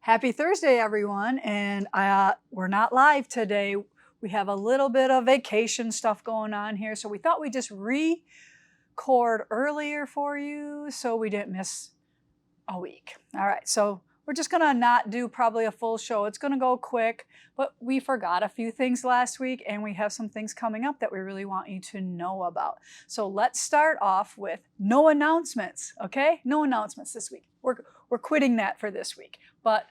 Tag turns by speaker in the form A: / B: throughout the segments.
A: Happy Thursday, everyone. And we're not live today. We have a little bit of vacation stuff going on here. So we thought we'd just record earlier for you so we didn't miss a week. All right. So we're just going to not do probably a full show. It's going to go quick, but we forgot a few things last week and we have some things coming up that we really want you to know about. So let's start off with no announcements, okay? No announcements this week. We're quitting that for this week, but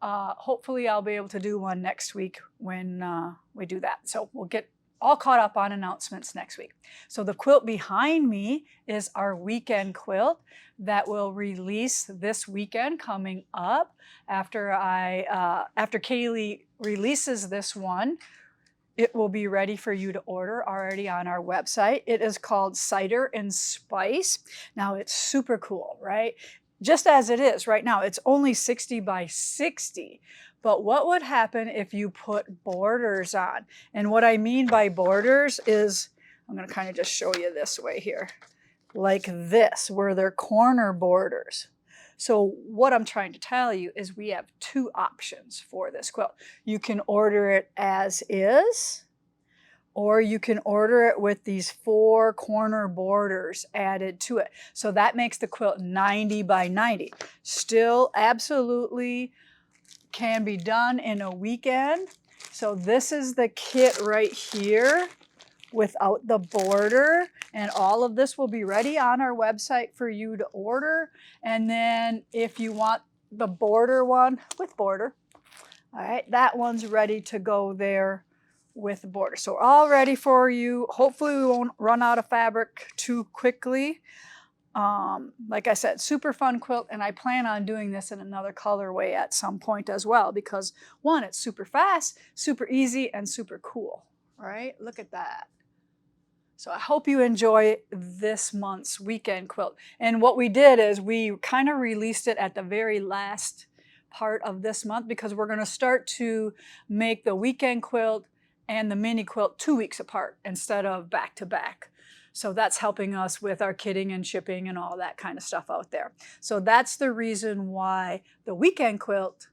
A: hopefully I'll be able to do one next week when we do that. So we'll get all caught up on announcements next week. So the quilt behind me is our weekend quilt that will release this weekend coming up after Kaylee releases this one. It will be ready for you to order already on our website. It is called Cider and Spice. Now it's super cool, right? Just as it is right now, it's only 60 by 60. But what would happen if you put borders on? And what I mean by borders is, I'm going to kind of just show you this way here, like this, where they're corner borders. So what I'm trying to tell you is we have two options for this quilt. You can order it as is, or you can order it with these 4 corner borders added to it. So that makes the quilt 90 by 90. Still absolutely can be done in a weekend. So this is the kit right here without the border, and all of this will be ready on our website for you to order. And then if you want the border one with border, all right, that one's ready to go there with the border. So all ready for you. Hopefully we won't run out of fabric too quickly. Like I said, super fun quilt, and I plan on doing this in another colorway at some point as well because one, it's super fast, super easy, and super cool, right? Look at that. So I hope you enjoy this month's weekend quilt. And what we did is we kind of released it at the very last part of this month because we're going to start to make the weekend quilt and the mini quilt 2 weeks apart instead of back to back. So that's helping us with our kitting and shipping and all that kind of stuff out there. So that's the reason why the weekend quilt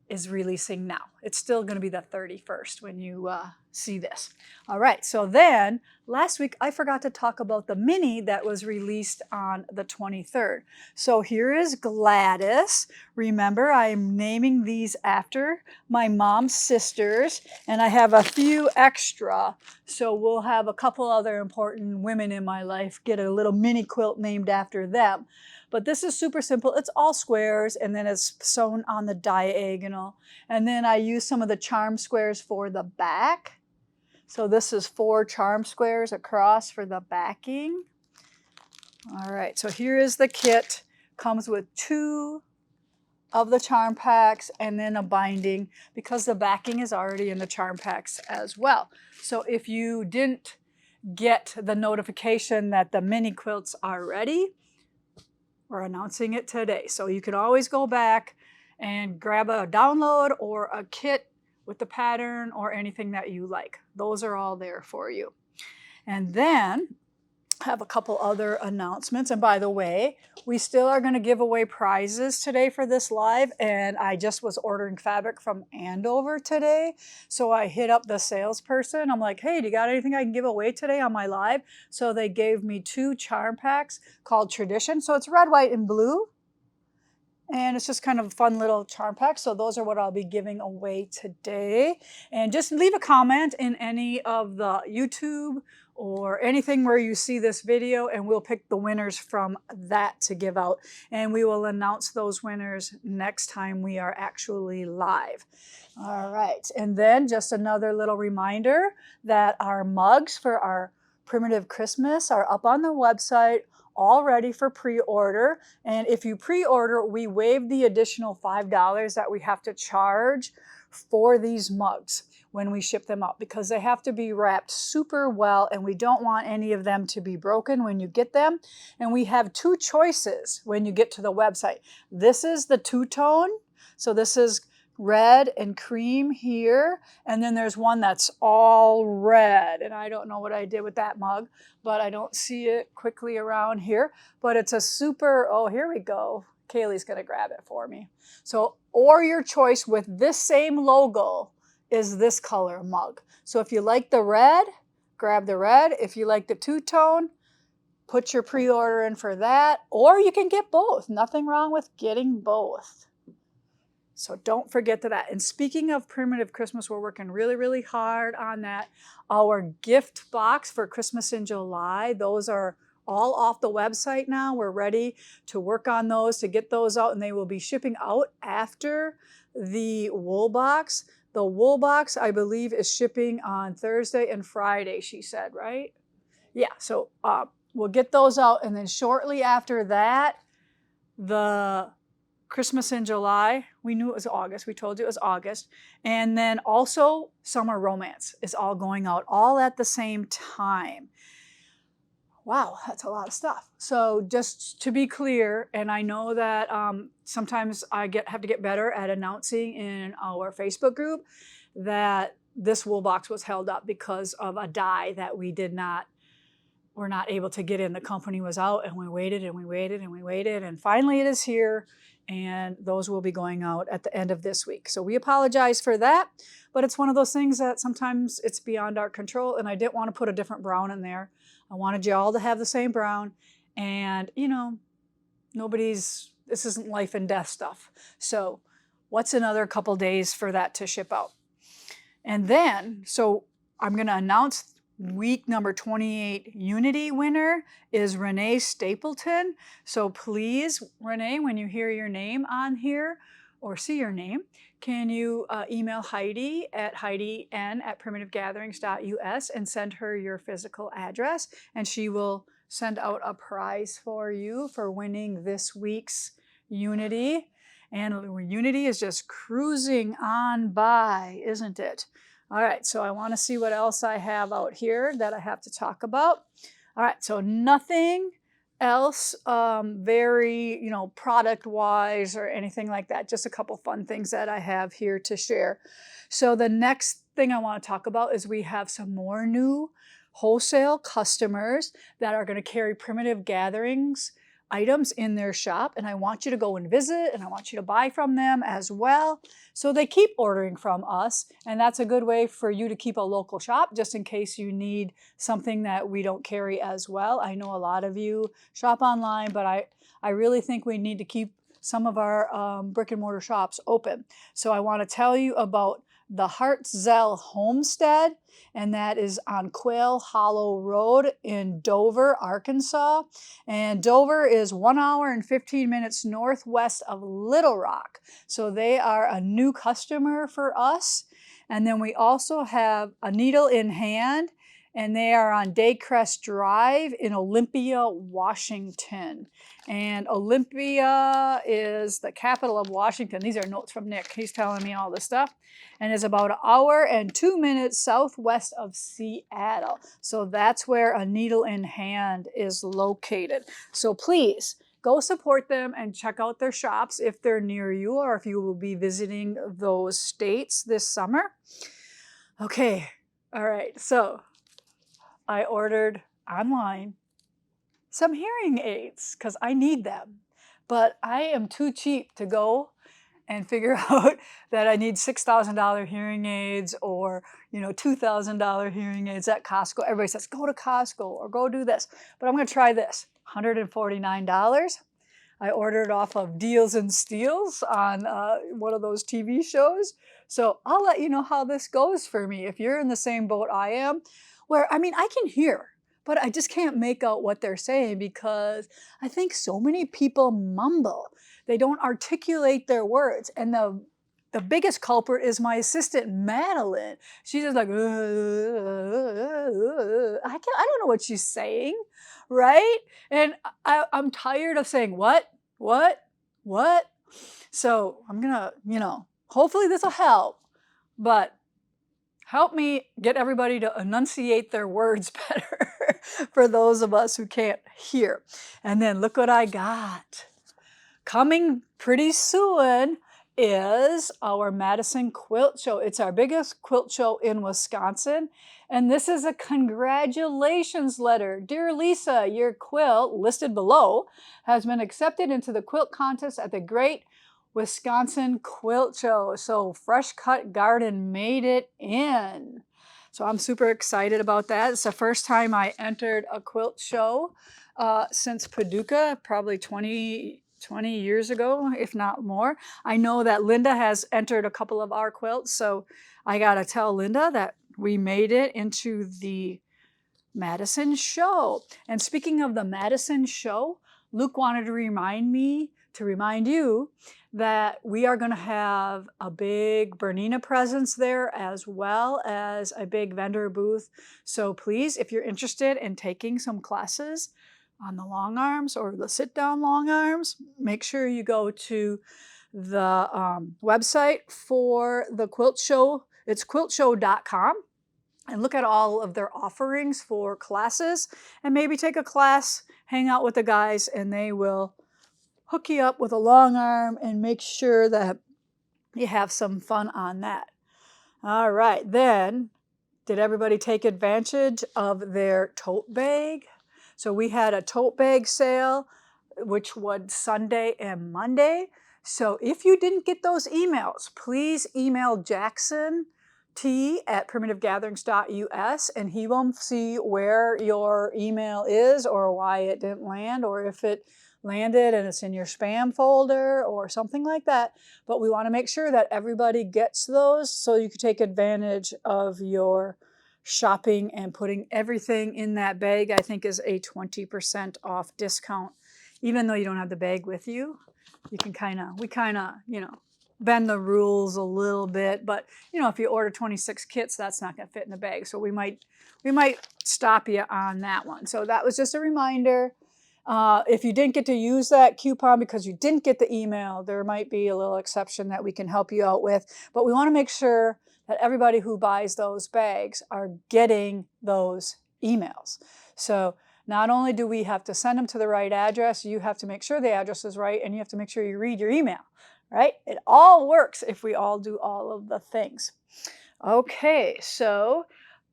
A: is releasing now. It's still going to be the 31st when you see this. All right, so then last week I forgot to talk about the mini that was released on the 23rd. So here is Gladys. Remember, I'm naming these after my mom's sisters, and I have a few extra. So we'll have a couple other important women in my life get a little mini quilt named after them. But this is super simple. It's all squares, and then it's sewn on the diagonal. And then I use some of the charm squares for the back. So this is 4 charm squares across for the backing. All right, so here is the kit. Comes with 2 of the charm packs and then a binding because the backing is already in the charm packs as well. So if you didn't get the notification that the mini quilts are ready, we're announcing it today. So you can always go back and grab a download or a kit with the pattern or anything that you like. Those are all there for you. And then I have a couple other announcements. And by the way, we still are going to give away prizes today for this live. And I just was ordering fabric from Andover today. So I hit up the salesperson. I'm like, hey, do you got anything I can give away today on my live? So they gave me 2 charm packs called Tradition. So it's red, white, and blue. And it's just kind of a fun little charm pack. So those are what I'll be giving away today. And just leave a comment in any of the YouTube or anything where you see this video, and we'll pick the winners from that to give out. And we will announce those winners next time we are actually live. All right. And then just another little reminder that our mugs for our Primitive Christmas are up on the website, all ready for pre-order. And if you pre-order, we waive the additional $5 that we have to charge for these mugs when we ship them out because they have to be wrapped super well and we don't want any of them to be broken when you get them. And we have 2 choices when you get to the website. This is the 2-tone. So this is red and cream here, and then there's one that's all red, and I don't know what I did with that mug, but I don't see it quickly around here, but it's a super, oh, here we go. Kaylee's going to grab it for me. So, or your choice with this same logo is this color mug. So if you like the red, grab the red. If you like the two-tone, put your pre-order in for that. Or you can get both. Nothing wrong with getting both. So don't forget that. And speaking of Primitive Christmas, we're working really, really hard on that. Our gift box for Christmas in July, those are all off the website now. We're ready to work on those, to get those out, and they will be shipping out after the wool box. The wool box, I believe, is shipping on Thursday and Friday, she said, right? Yeah, so we'll get those out, and then shortly after that, the Christmas in July, we knew it was August. We told you it was August. And then also Summer Romance is all going out all at the same time. Wow, that's a lot of stuff. So just to be clear, and I know that sometimes I have to get better at announcing in our Facebook group that this wool box was held up because of a die that we're not able to get in. The company was out, and we waited and we waited and we waited, and finally it is here. And those will be going out at the end of this week. So we apologize for that, but it's one of those things that sometimes it's beyond our control, and I didn't want to put a different brown in there. I wanted you all to have the same brown, and you know, this isn't life and death stuff. So what's another couple days for that to ship out? And then, so I'm going to announce week number 28 Unity winner is Renee Stapleton. So please, Renee, when you hear your name on here or see your name, can you email Heidi at heidin@primitivegatherings.us and send her your physical address, and she will send out a prize for you for winning this week's Unity. And Unity is just cruising on by, isn't it? All right, so I want to see what else I have out here that I have to talk about. All right, so nothing else very, product-wise or anything like that. Just a couple fun things that I have here to share. So the next thing I want to talk about is we have some more new wholesale customers that are going to carry Primitive Gatherings items in their shop, and I want you to go and visit, and I want you to buy from them as well. So they keep ordering from us, and that's a good way for you to keep a local shop just in case you need something that we don't carry as well. I know a lot of you shop online, but I really think we need to keep some of our brick and mortar shops open. So I want to tell you about the Hartzell Homestead, and that is on Quail Hollow Road in Dover, Arkansas. And Dover is 1 hour and 15 minutes northwest of Little Rock. So they are a new customer for us. And then we also have a Needle in Hand, and they are on Daycrest Drive in Olympia, Washington. And Olympia is the capital of Washington. These are notes from Nick. He's telling me all this stuff. And it's about 1 hour and 2 minutes southwest of Seattle. So that's where a Needle in Hand is located. So please go support them and check out their shops if they're near you or if you will be visiting those states this summer. Okay, all right, so I ordered online some hearing aids because I need them, but I am too cheap to go and figure out that I need $6,000 hearing aids or $2,000 hearing aids at Costco. Everybody says go to Costco or go do this, but I'm going to try this. $149. I ordered off of Deals and Steals on one of those TV shows. So I'll let you know how this goes for me. If you're in the same boat I am, where I can hear, but I just can't make out what they're saying because I think so many people mumble. They don't articulate their words. And the biggest culprit is my assistant, Madeline. She's just like, I don't know what she's saying, right? And I'm tired of saying, what? So I'm gonna, hopefully this will help, but help me get everybody to enunciate their words better for those of us who can't hear. And then look what I got. Coming pretty soon is our Madison Quilt Show. It's our biggest quilt show in Wisconsin. And this is a congratulations letter. Dear Lisa, your quilt, listed below, has been accepted into the quilt contest at the Great Wisconsin Quilt Show. So Fresh Cut Garden made it in. So I'm super excited about that. It's the first time I entered a quilt show since Paducah, probably 20 years ago, if not more. I know that Linda has entered a couple of our quilts, so I gotta tell Linda that we made it into the Madison show. And speaking of the Madison show, Luke wanted to remind you that we are going to have a big Bernina presence there as well as a big vendor booth. So please, if you're interested in taking some classes on the long arms or the sit down long arms, make sure you go to the website for the quilt show. It's quiltshow.com. and look at all of their offerings for classes and maybe take a class, hang out with the guys, and they will hook you up with a long arm and make sure that you have some fun on that. All right, then, did everybody take advantage of their tote bag? So we had a tote bag sale, which was Sunday and Monday. So if you didn't get those emails, please email Jackson at primitivegatherings.us and he will see where your email is or why it didn't land or if it landed and it's in your spam folder or something like that. But we want to make sure that everybody gets those so you can take advantage of your shopping, and putting everything in that bag I think is a 20% off discount. Even though you don't have the bag with you, you can we kind of, bend the rules a little bit, but if you order 26 kits, that's not going to fit in the bag. So we might stop you on that one. So that was just a reminder. If you didn't get to use that coupon because you didn't get the email, there might be a little exception that we can help you out with. But we want to make sure that everybody who buys those bags are getting those emails. So not only do we have to send them to the right address, you have to make sure the address is right, and you have to make sure you read your email, right? It all works if we all do all of the things. Okay, so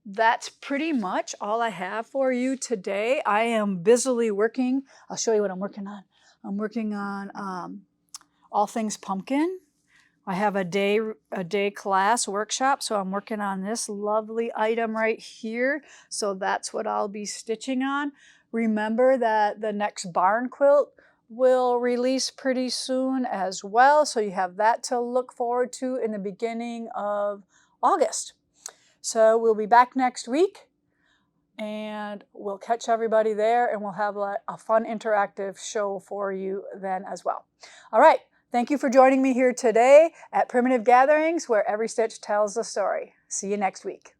A: that's pretty much all I have for you today. I am busily working. I'll show you what I'm working on. I'm working on all things pumpkin. I have a day class workshop, so I'm working on this lovely item right here. So that's what I'll be stitching on. Remember that the next barn quilt will release pretty soon as well, so you have that to look forward to in the beginning of August. So we'll be back next week, and we'll catch everybody there, and we'll have a fun interactive show for you then as well. All right. Thank you for joining me here today at Primitive Gatherings, where every stitch tells a story. See you next week.